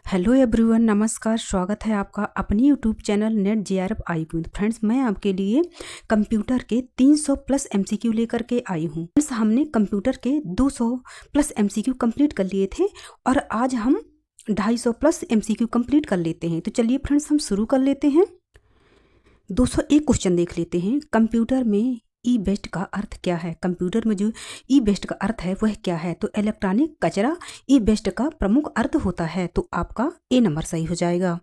Hello everyone, नमस्कार। स्वागत है आपका अपनी YouTube channel net JRF IQ। Friends, मैं आपके लिए कंप्यूटर के 300 प्लस एमसीक्यू लेकर के आई हूँ। फ्रेंड्स, हमने कंप्यूटर के 200 प्लस एमसीक्यू कंप्लीट कर लिए थे और आज हम 250 प्लस एमसीक्यू कंप्लीट कर लेते हैं। तो चलिए फ्रेंड्स, हम शुरू कर लेते हैं। 201 क्वेश्चन देख लेते हैं। कंप्यूटर में ई वेस्ट का अर्थ क्या है? कंप्यूटर में जो ई वेस्ट का अर्थ है वह क्या है? तो इलेक्ट्रॉनिक कचरा ई वेस्ट का प्रमुख अर्थ होता है। तो आपका ए नंबर सही हो जाएगा।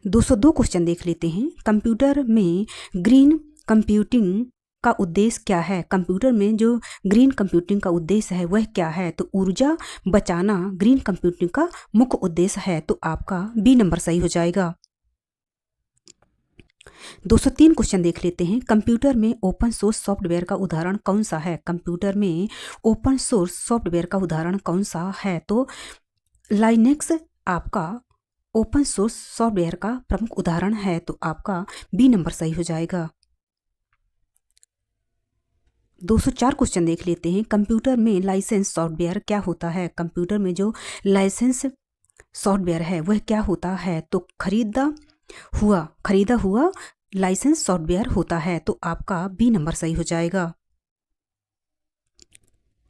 202 क्वेश्चन देख लेते हैं। कंप्यूटर में ग्रीन कंप्यूटिंग का उद्देश्य क्या है? कंप्यूटर में जो ग्रीन कंप्यूटिंग का उद्देश्य है वह क्या है? तो ऊर्जा बचाना ग्रीन कंप्यूटिंग का मुख्य उद्देश्य है। तो आपका बी नंबर सही हो जाएगा। 203 क्वेश्चन देख लेते हैं। कंप्यूटर में ओपन सोर्स सॉफ्टवेयर का उदाहरण कौन सा है? कंप्यूटर में ओपन सोर्स सॉफ्टवेयर का उदाहरण कौन सा है? तो लाइनेक्स आपका ओपन सोर्स सॉफ्टवेयर का प्रमुख उदाहरण है। तो आपका बी नंबर सही हो जाएगा। 204 क्वेश्चन देख लेते हैं। कंप्यूटर में लाइसेंस सॉफ्टवेयर क्या होता है? कंप्यूटर में जो लाइसेंस सॉफ्टवेयर है वह क्या होता है? तो खरीदा हुआ लाइसेंस सॉफ्टवेयर होता है। तो आपका बी नंबर सही हो जाएगा।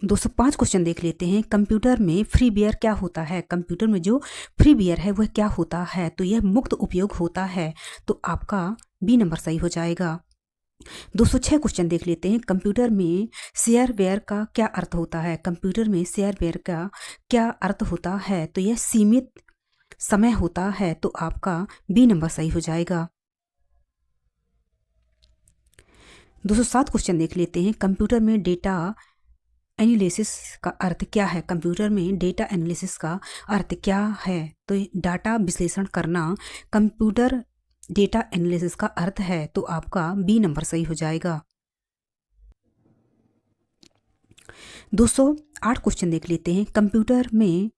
205 क्वेश्चन देख लेते हैं। कंप्यूटर में फ्रीवेयर क्या होता है? कंप्यूटर में जो फ्रीवेयर है वह क्या होता है? तो यह मुक्त उपयोग होता है। तो आपका बी नंबर सही हो जाएगा। 206 क्वेश्चन देख लेते हैं। कंप्यूटर में शेयरवेयर का क्या अर्थ होता है? कंप्यूटर में शेयरवेयर का क्या अर्थ होता है? तो यह सीमित समय होता है। तो आपका बी नंबर सही हो जाएगा। 207 क्वेश्चन देख लेते हैं। कंप्यूटर में डेटा एनालिसिस का अर्थ क्या है? कंप्यूटर में डेटा एनालिसिस का अर्थ क्या है? तो डाटा विश्लेषण करना कंप्यूटर डेटा एनालिसिस का अर्थ है। तो आपका बी नंबर सही हो जाएगा। 208 क्वेश्चन देख लेते हैं। कंप्यूटर में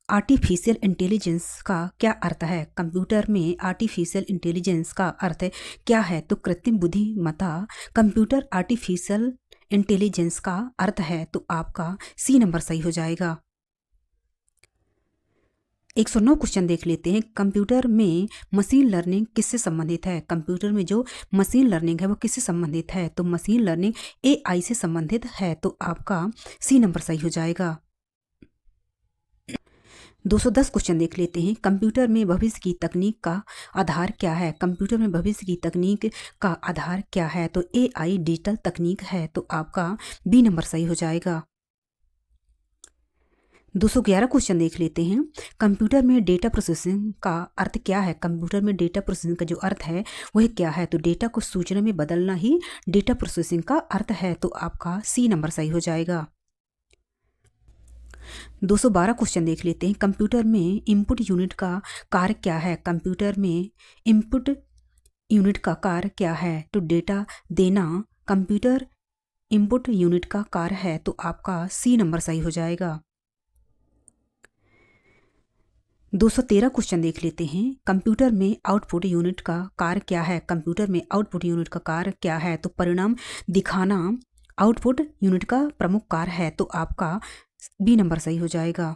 आर्टिफिशियल इंटेलिजेंस का क्या अर्थ है? कंप्यूटर में आर्टिफिशियल इंटेलिजेंस का अर्थ क्या है? तो कृत्रिम बुद्धिमत्ता कंप्यूटर आर्टिफिशियल इंटेलिजेंस का अर्थ है। तो आपका सी नंबर सही हो जाएगा। 109 क्वेश्चन देख लेते हैं। कंप्यूटर में मशीन लर्निंग किससे संबंधित है? कंप्यूटर में जो मशीन लर्निंग है वो किससे संबंधित है? तो मशीन लर्निंग AI से संबंधित है। तो आपका सी नंबर सही हो जाएगा। 210 क्वेश्चन देख लेते हैं। कंप्यूटर में भविष्य की तकनीक का आधार क्या है? कंप्यूटर में भविष्य की तकनीक का आधार क्या है? तो AI डिजिटल तकनीक है। तो आपका बी नंबर सही हो जाएगा। 211 क्वेश्चन देख लेते हैं। कंप्यूटर में डेटा प्रोसेसिंग का अर्थ क्या है? कंप्यूटर में डेटा प्रोसेसिंग का जो अर्थ है वह क्या है? तो डेटा को सूचना में बदलना ही डेटा प्रोसेसिंग का अर्थ है। तो आपका सी नंबर सही हो जाएगा। 212 क्वेश्चन देख लेते हैं। कंप्यूटर में इनपुट यूनिट का कार्य क्या है? कंप्यूटर में इनपुट यूनिट का कार्य क्या है? तो डेटा देना कंप्यूटर इनपुट यूनिट का कार्य है। तो आपका सी नंबर सही हो जाएगा। 213 क्वेश्चन देख लेते हैं। कंप्यूटर में आउटपुट यूनिट का कार्य क्या है? कंप्यूटर में आउटपुट यूनिट का कार्य क्या है? तो परिणाम दिखाना आउटपुट यूनिट का प्रमुख कार्य है। तो आपका बी नंबर सही हो जाएगा।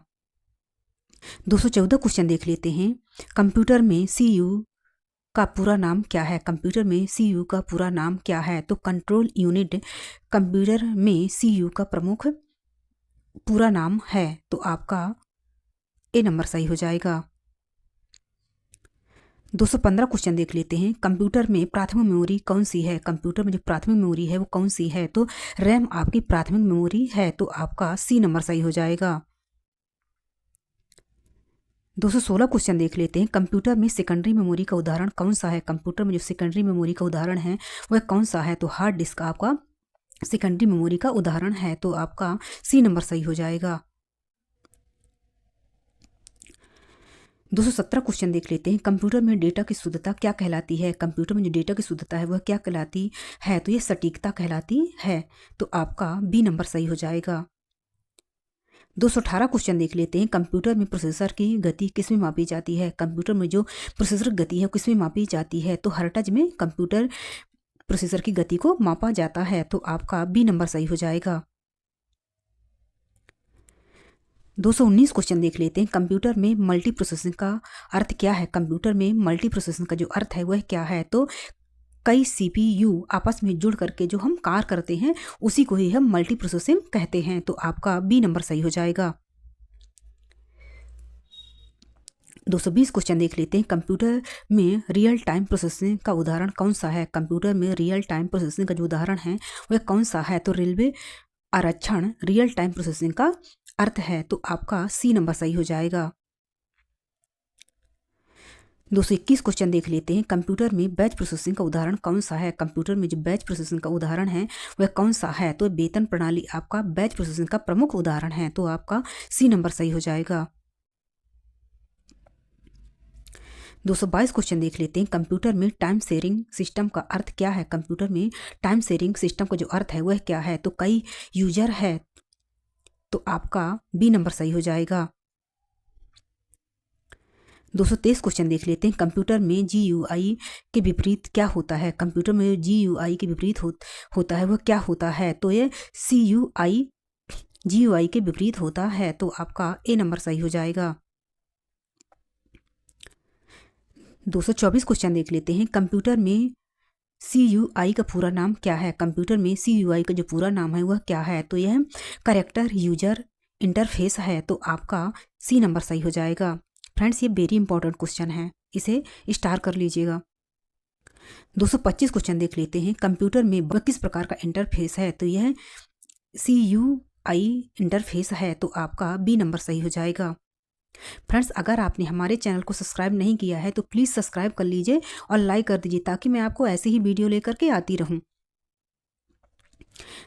214 क्वेश्चन देख लेते हैं। कंप्यूटर में CPU का पूरा नाम क्या है? कंप्यूटर में CPU का पूरा नाम क्या है? तो कंट्रोल यूनिट कंप्यूटर में CPU का प्रमुख पूरा नाम है। तो आपका ए नंबर सही हो जाएगा। 215 क्वेश्चन देख लेते हैं। कंप्यूटर में प्राथमिक मेमोरी कौन सी है? कंप्यूटर में जो प्राथमिक मेमोरी है वो कौन सी है? तो रैम आपकी प्राथमिक मेमोरी है। तो आपका सी नंबर सही हो जाएगा। 216 क्वेश्चन देख लेते हैं। कंप्यूटर में सेकेंडरी मेमोरी का उदाहरण कौन सा है? कंप्यूटर में जो सेकेंडरी मेमोरी का उदाहरण है वह कौन सा है? तो हार्ड डिस्क आपका सेकेंडरी मेमोरी का उदाहरण है। तो आपका सी नंबर सही हो जाएगा। 217 क्वेश्चन देख लेते हैं। कंप्यूटर में डेटा की शुद्धता क्या कहलाती है? कंप्यूटर में जो डेटा की शुद्धता है वह क्या कहलाती है? तो ये सटीकता कहलाती है। तो आपका बी नंबर सही हो जाएगा। 218 क्वेश्चन देख लेते हैं। कंप्यूटर में प्रोसेसर की गति किस में मापी जाती है? कंप्यूटर में जो प्रोसेसर गति है किस में मापी जाती है? तो हर्ट्ज में कंप्यूटर प्रोसेसर की गति को मापा जाता है। तो आपका बी नंबर सही हो जाएगा। 219 क्वेश्चन देख लेते हैं। कंप्यूटर में मल्टी प्रोसेसिंग का अर्थ क्या है? कंप्यूटर में मल्टी प्रोसेसिंग का जो अर्थ है वह क्या है? तो कई सीपीयू आपस में जुड़ करके जो हम कार्य करते हैं उसी को ही हम मल्टी प्रोसेसिंग कहते हैं। तो आपका बी नंबर सही हो जाएगा। 220 क्वेश्चन देख लेते हैं। कंप्यूटर में रियल टाइम प्रोसेसिंग का उदाहरण कौन सा है? कंप्यूटर में रियल टाइम प्रोसेसिंग का जो उदाहरण है वह कौन सा है? तो रेलवे आरक्षण रियल टाइम प्रोसेसिंग का अर्थ है। तो आपका सी नंबर सही हो जाएगा। 221 क्वेश्चन देख लेते हैं। कंप्यूटर में बैच प्रोसेसिंग का उदाहरण कौन सा है? कंप्यूटर में जो बैच प्रोसेसिंग का उदाहरण है वह कौन सा है? तो वेतन प्रणाली आपका बैच प्रोसेसिंग का प्रमुख उदाहरण है। तो आपका सी नंबर सही हो जाएगा। 222 क्वेश्चन देख लेते हैं। कंप्यूटर में टाइम शेयरिंग सिस्टम का अर्थ क्या है? कंप्यूटर में टाइम शेयरिंग सिस्टम का जो अर्थ है वह क्या है? तो कई यूजर है। तो आपका बी नंबर सही हो जाएगा। 223 क्वेश्चन देख लेते हैं। कंप्यूटर में GUI के विपरीत क्या होता है? कंप्यूटर में GUI के विपरीत होता है वह क्या होता है? तो ये CUI GUI के विपरीत होता है। तो आपका ए नंबर सही हो जाएगा। 224 क्वेश्चन देख लेते हैं। कंप्यूटर में CUI का पूरा नाम क्या है? कंप्यूटर में CUI का जो पूरा नाम है वह क्या है? तो यह कैरेक्टर यूजर इंटरफेस है। तो आपका सी नंबर सही हो जाएगा। फ्रेंड्स ये वेरी इंपॉर्टेंट क्वेश्चन है, इसे स्टार कर लीजिएगा। 225 क्वेश्चन देख लेते हैं। कंप्यूटर में वह किस प्रकार का इंटरफेस है? तो यह CUI इंटरफेस है। तो आपका बी नंबर सही हो जाएगा। फ्रेंड्स अगर आपने हमारे चैनल को सब्सक्राइब नहीं किया है तो प्लीज़ सब्सक्राइब कर लीजिए और लाइक कर दीजिए ताकि मैं आपको ऐसे ही वीडियो लेकर के आती रहूं।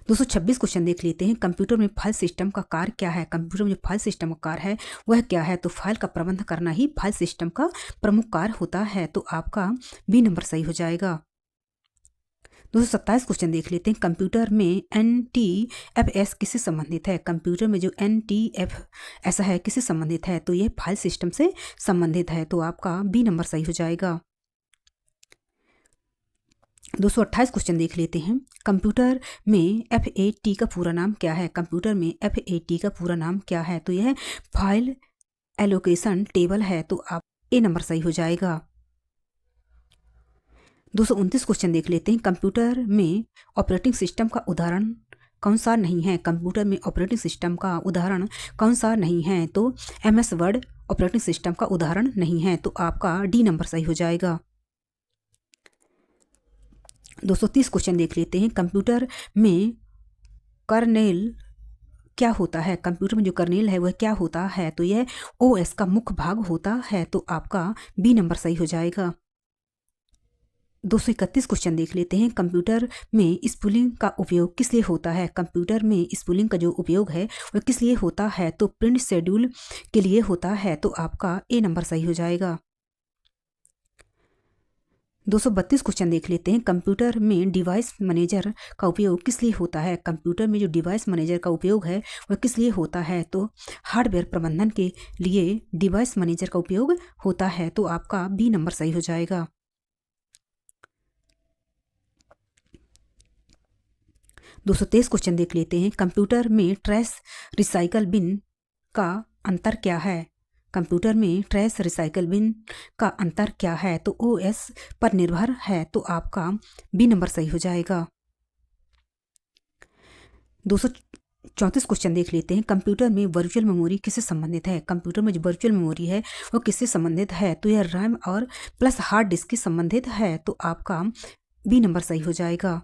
226 क्वेश्चन देख लेते हैं। कंप्यूटर में फाइल सिस्टम का कार्य क्या है? कंप्यूटर में जो फाइल सिस्टम का कार्य है वह क्या है? तो फाइल का प्रबंध करना ही फाइल सिस्टम का प्रमुख कार्य होता है। तो आपका बी नंबर सही हो जाएगा। 227 क्वेश्चन देख लेते हैं। कंप्यूटर में NTFS किससे संबंधित है? कंप्यूटर में जो NTFS है किससे संबंधित है? तो यह फाइल सिस्टम से संबंधित है। तो आपका बी नंबर सही हो जाएगा। 228 क्वेश्चन देख लेते हैं। कंप्यूटर में FAT का पूरा नाम क्या है? कंप्यूटर में FAT का पूरा नाम क्या है? तो यह फाइल एलोकेशन टेबल है। तो आप ए नंबर सही हो जाएगा। 229 क्वेश्चन देख लेते हैं। कंप्यूटर में ऑपरेटिंग सिस्टम का उदाहरण कौन सा नहीं है? कंप्यूटर में ऑपरेटिंग सिस्टम का उदाहरण कौन सा नहीं है? तो MS वर्ड ऑपरेटिंग सिस्टम का उदाहरण नहीं है। तो आपका डी नंबर सही हो जाएगा। 230 क्वेश्चन देख लेते हैं। कंप्यूटर में कर्नेल क्या होता है? कंप्यूटर में जो कर्नेल है वह क्या होता है? तो यह OS का मुख्य भाग होता है। तो आपका बी नंबर सही हो जाएगा। 231 क्वेश्चन देख लेते हैं। कंप्यूटर में स्पूलिंग का उपयोग किस लिए होता है? कंप्यूटर में स्पूलिंग का जो उपयोग है वह किस लिए होता है? तो प्रिंट शेड्यूल के लिए होता है। तो आपका ए नंबर सही हो जाएगा। 232 क्वेश्चन देख लेते हैं। कंप्यूटर में डिवाइस मैनेजर का उपयोग किस लिए होता है? कंप्यूटर में जो डिवाइस मैनेजर का उपयोग है वह किस लिए होता है? तो हार्डवेयर प्रबंधन के लिए डिवाइस मैनेजर का उपयोग होता है। तो आपका बी नंबर सही हो जाएगा। 223 क्वेश्चन देख लेते हैं। कंप्यूटर में ट्रैश रिसाइकल बिन का अंतर क्या है? कंप्यूटर में ट्रैश रिसाइकल बिन का अंतर क्या है? तो OS पर निर्भर है। तो आपका बी नंबर सही हो जाएगा। 234 क्वेश्चन देख लेते हैं। कंप्यूटर में वर्चुअल मेमोरी किससे संबंधित है? कंप्यूटर में जो वर्चुअल मेमोरी है वो किससे संबंधित है? तो यह रैम और प्लस हार्ड डिस्क से संबंधित है। तो आपका बी नंबर सही हो जाएगा।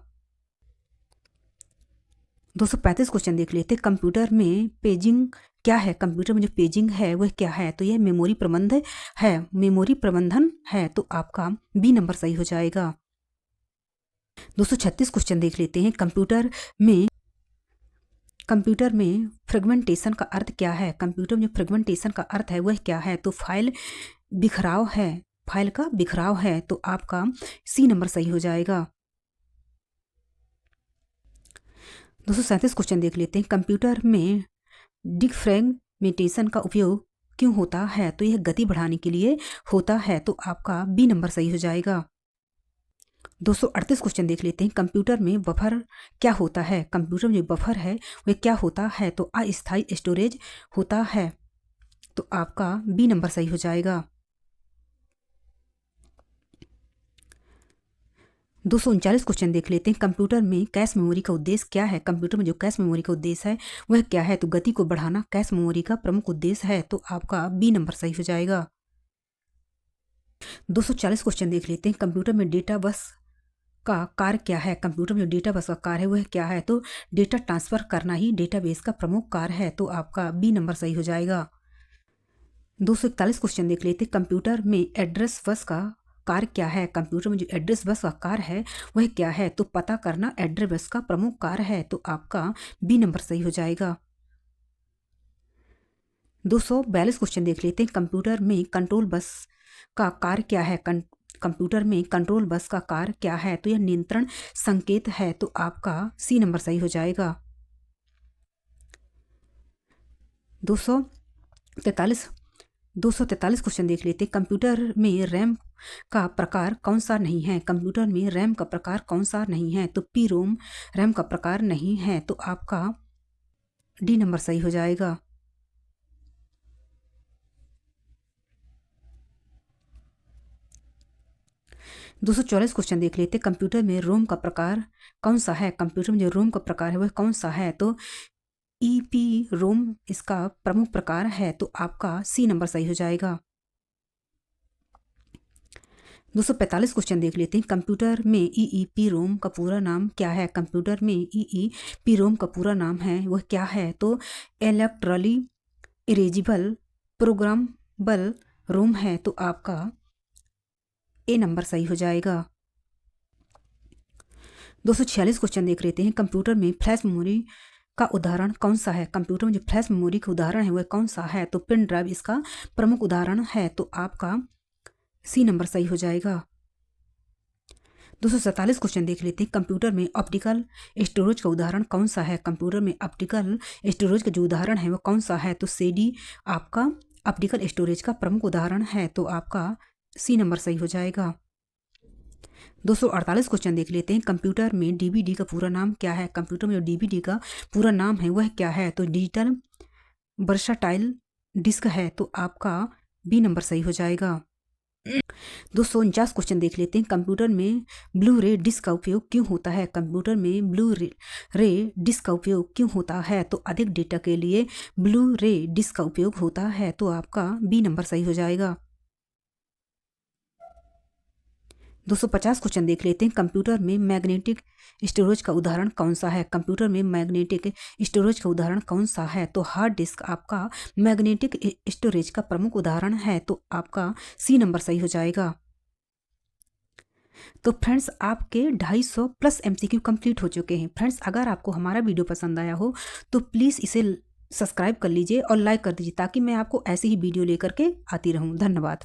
235 क्वेश्चन देख लेते हैं। कंप्यूटर में पेजिंग क्या है? कंप्यूटर में जो पेजिंग है वह क्या है? तो यह मेमोरी प्रबंधन है। तो आपका बी नंबर सही हो जाएगा। 236 क्वेश्चन देख लेते हैं। कंप्यूटर में फ्रेगमेंटेशन का अर्थ क्या है? कंप्यूटर में जो फ्रेगमेंटेशन का अर्थ है वह क्या है? तो फाइल का बिखराव है। तो आपका सी नंबर सही हो जाएगा। 237 क्वेश्चन देख लेते हैं। कंप्यूटर में डिफ्रेगमेंटेशन का उपयोग क्यों होता है? तो यह गति बढ़ाने के लिए होता है। तो आपका बी नंबर सही हो जाएगा। 238 क्वेश्चन देख लेते हैं। कंप्यूटर में बफर क्या होता है? कंप्यूटर में जो बफर है वह क्या होता है? तो अस्थायी स्टोरेज होता है। तो आपका बी नंबर सही हो जाएगा। 239 क्वेश्चन देख लेते हैं। कंप्यूटर में कैश मेमोरी का उद्देश्य क्या है? कंप्यूटर में जो कैश मेमोरी का उद्देश्य है वह क्या है? तो गति को बढ़ाना कैश मेमोरी का प्रमुख उद्देश्य है। तो आपका बी नंबर सही हो जाएगा। 240 क्वेश्चन देख लेते हैं। कंप्यूटर में डेटा बस का कार्य क्या है? कंप्यूटर में जो डेटा बस का कार्य है वह क्या है? तो डेटा ट्रांसफर करना ही डेटाबेस का प्रमुख कार्य है। तो आपका बी नंबर सही हो जाएगा। 241 क्वेश्चन देख लेते हैं। कंप्यूटर में एड्रेस बस का कार्य क्या है? कंप्यूटर में जो एड्रेस बस का कार्य है वह क्या है? तो पता करना एड्रेस बस का प्रमुख कार्य है। तो आपका बी नंबर सही हो जाएगा। 242 क्वेश्चन देख लेते हैं। कंप्यूटर में कंट्रोल बस का कार्य क्या है? कंप्यूटर में कंट्रोल बस का कार्य क्या है? तो यह नियंत्रण संकेत है। तो आपका सी नंबर सही हो जाएगा। 243 क्वेश्चन देख लेते हैं। कंप्यूटर में रैम का प्रकार कौन सा नहीं है? कंप्यूटर में रैम का प्रकार कौन सा नहीं है? तो पी रोम रैम का प्रकार नहीं है। तो आपका डी नंबर सही हो जाएगा। 244 क्वेश्चन देख लेते। कंप्यूटर में रोम का प्रकार कौन सा है? कंप्यूटर में जो रोम का प्रकार है वह कौन सा है? तो ईपी रोम इसका प्रमुख प्रकार है। तो आपका सी नंबर सही हो जाएगा। 245 क्वेश्चन देख लेते हैं। कंप्यूटर में ईईपी रोम का पूरा नाम क्या है? कंप्यूटर में ईईपी रोम का पूरा नाम है वह क्या है? तो इलेक्ट्रली इरेजिबल प्रोग्रामेबल रोम है। तो आपका ए नंबर सही हो जाएगा। 246 क्वेश्चन देख लेते हैं। कंप्यूटर में फ्लैश मेमोरी का उदाहरण कौन सा है? कंप्यूटर में जो फ्लैश मेमोरी का उदाहरण है वह कौन सा है? तो पेन ड्राइव इसका प्रमुख उदाहरण है। तो आपका सी नंबर सही हो जाएगा। 247 क्वेश्चन देख लेते हैं। कंप्यूटर में ऑप्टिकल स्टोरेज का उदाहरण कौन सा है? कंप्यूटर में ऑप्टिकल स्टोरेज का जो उदाहरण है वह कौन सा है? तो सीडी आपका ऑप्टिकल स्टोरेज का प्रमुख उदाहरण है। तो आपका सी नंबर सही हो जाएगा। 248 क्वेश्चन देख लेते हैं। कंप्यूटर में डीवीडी का पूरा नाम क्या है? कंप्यूटर में जो डीवीडी का पूरा नाम है वह क्या है? तो डिजिटल वर्साटाइल डिस्क है। तो आपका बी नंबर सही हो जाएगा। 249 क्वेश्चन देख लेते हैं। कंप्यूटर में ब्लू रे डिस्क का उपयोग क्यों होता है? कंप्यूटर में ब्लू रे डिस्क का उपयोग क्यों होता है? तो अधिक डेटा के लिए ब्लू रे डिस्क का उपयोग होता है। तो आपका बी नंबर सही हो जाएगा। 250 क्वेश्चन देख लेते हैं। कंप्यूटर में मैग्नेटिक स्टोरेज का उदाहरण कौन सा है? कंप्यूटर में मैग्नेटिक स्टोरेज का उदाहरण कौन सा है? तो हार्ड डिस्क आपका मैग्नेटिक स्टोरेज का प्रमुख उदाहरण है। तो आपका सी नंबर सही हो जाएगा। तो फ्रेंड्स आपके 250 प्लस MCQ कंप्लीट हो चुके हैं। फ्रेंड्स अगर आपको हमारा वीडियो पसंद आया हो तो प्लीज़ इसे सब्सक्राइब कर लीजिए और लाइक कर दीजिए ताकि मैं आपको ऐसे ही वीडियो लेकर के आती रहूँ। धन्यवाद।